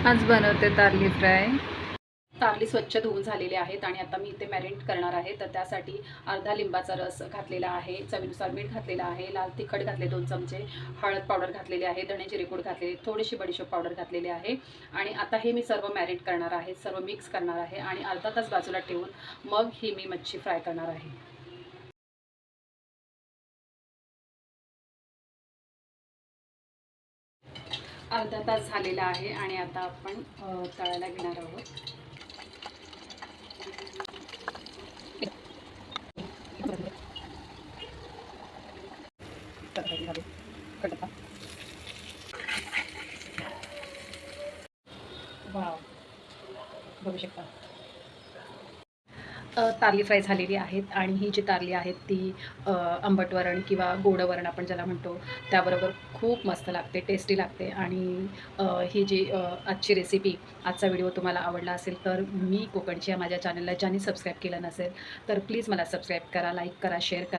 आज बनवते तारली फ्राय। कारली स्वच्छ धुवून झालेले आहेत आणि आता मी इथे मॅरिनेट करणार आहे. तर त्यासाठी अर्धा लिंबाचा रस घातलेला आहे, चवीनुसार मीठ घातलेलं आहे, लाल तिखट घातले 2 चमचे, हळद पावडर घातलेली आहे, धणे जिरे पूड घातलेली, थोडीशी बडीशेप पावडर घातलेली आहे आणि आता हे मी सर्व मॅरिनेट करणार आहे, सर्व मिक्स करणार आहे आणि अर्धा तास बाजूला ठेवून मग ही मी मच्छी फ्राय करणार आहे. अर्धा तास झालेला आहे आणि आता आपण तळायला घेणार आहोत. वाव, बघू शकता तारली फ्राय झालेली आहेत आणि ही जी तारली आहेत ती आंबट वरण किंवा गोड वरण आपण ज्याला म्हणतो त्याबरोबर खूप मस्त लागते, टेस्टी लागते. आणि ही जी आजची रेसिपी, आजचा व्हिडिओ तुम्हाला आवडला असेल तर मी कोकणची या माझ्या चॅनलला ज्यांनी सबस्क्राईब केलं नसेल तर प्लीज मला सबस्क्राईब करा, लाईक करा, शेअर करा.